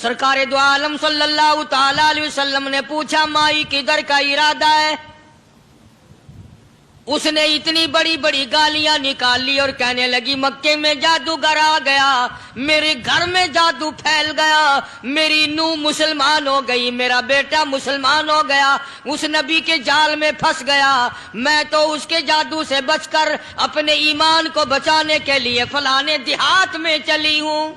سرکار دو عالم صلی اللہ تعالی علیہ وسلم نے پوچھا مائی کدھر کا ارادہ ہے؟ اس نے اتنی بڑی بڑی گالیاں نکال لی اور کہنے لگی مکے میں جادوگر آ گیا، میرے گھر میں جادو پھیل گیا، میری نوح مسلمان ہو گئی، میرا بیٹا مسلمان ہو گیا، اس نبی کے جال میں پھنس گیا، میں تو اس کے جادو سے بچ کر اپنے ایمان کو بچانے کے لیے فلانے دیہات میں چلی ہوں۔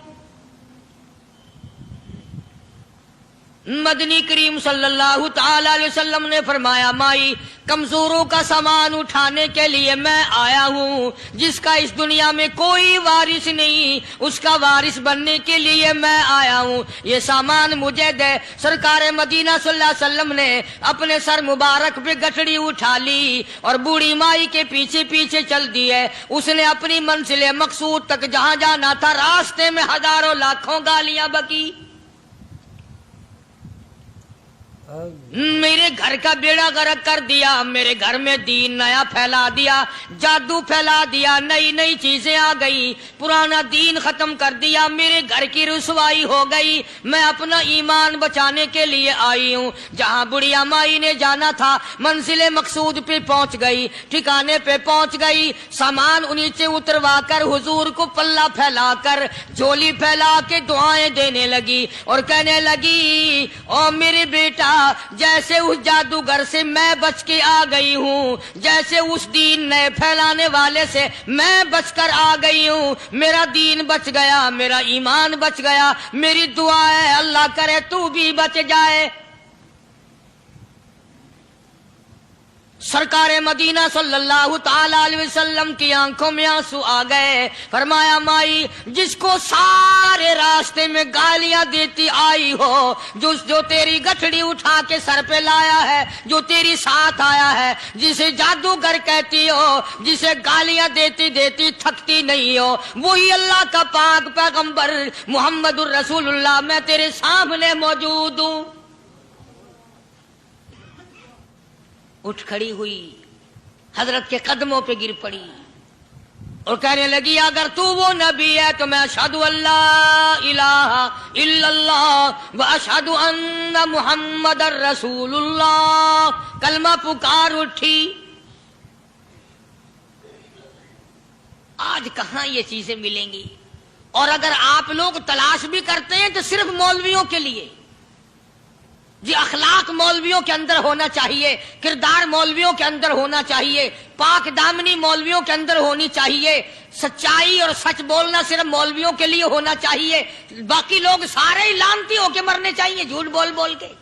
مدنی کریم صلی اللہ تعالی علیہ وسلم نے فرمایا مائی کمزوروں کا سامان اٹھانے کے لیے میں آیا ہوں، جس کا اس دنیا میں کوئی وارث نہیں اس کا وارث بننے کے لیے میں آیا ہوں، یہ سامان مجھے دے۔ سرکار مدینہ صلی اللہ علیہ وسلم نے اپنے سر مبارک پہ گٹھڑی اٹھا لی اور بوڑھی مائی کے پیچھے پیچھے چل دیے۔ اس نے اپنی منزل مقصود تک جہاں جانا تھا راستے میں ہزاروں لاکھوں گالیاں بکی، میرے گھر کا بیڑا غرق کر دیا، میرے گھر میں دین نیا پھیلا دیا، جادو پھیلا دیا، نئی نئی چیزیں آ گئی، پرانا دین ختم کر دیا، میرے گھر کی رسوائی ہو گئی، میں اپنا ایمان بچانے کے لیے آئی ہوں۔ جہاں بڑھیا مائی نے جانا تھا منزل مقصود پہ پہنچ گئی، ٹھکانے پہ پہنچ گئی، سامان نیچے اتروا کر حضور کو پلہ پھیلا کر جھولی پھیلا کے دعائیں دینے لگی اور کہنے لگی او میرے بیٹا جیسے اس جادوگر سے میں بچ کے آ گئی ہوں، جیسے اس دین نئے پھیلانے والے سے میں بچ کر آ گئی ہوں، میرا دین بچ گیا، میرا ایمان بچ گیا، میری دعا ہے اللہ کرے تو بھی بچ جائے۔ سرکار مدینہ صلی اللہ تعالی علیہ وسلم کی آنکھوں میں آنسو آ گئے، فرمایا مائی جس کو سارے راستے میں گالیاں دیتی آئی ہو، جو تیری گٹھڑی اٹھا کے سر پہ لایا ہے، جو تیری ساتھ آیا ہے، جسے جادوگر کہتی ہو، جسے گالیاں دیتی دیتی تھکتی نہیں ہو، وہی اللہ کا پاک پیغمبر محمد الرسول اللہ، میں تیرے سامنے موجود ہوں۔ اٹھ کھڑی ہوئی، حضرت کے قدموں پہ گر پڑی اور کہنے لگی اگر تو وہ نبی ہے تو میں اشہد ان لا الہ الا اللہ و اشہد ان محمد رسول اللہ، کلمہ پکار اٹھی۔ آج کہاں یہ چیزیں ملیں گی؟ اور اگر آپ لوگ تلاش بھی کرتے ہیں تو صرف مولویوں کے لیے، جی اخلاق مولویوں کے اندر ہونا چاہیے، کردار مولویوں کے اندر ہونا چاہیے، پاک دامنی مولویوں کے اندر ہونی چاہیے، سچائی اور سچ بولنا صرف مولویوں کے لیے ہونا چاہیے، باقی لوگ سارے ہی لانتی ہو کے مرنے چاہیے جھوٹ بول بول کے۔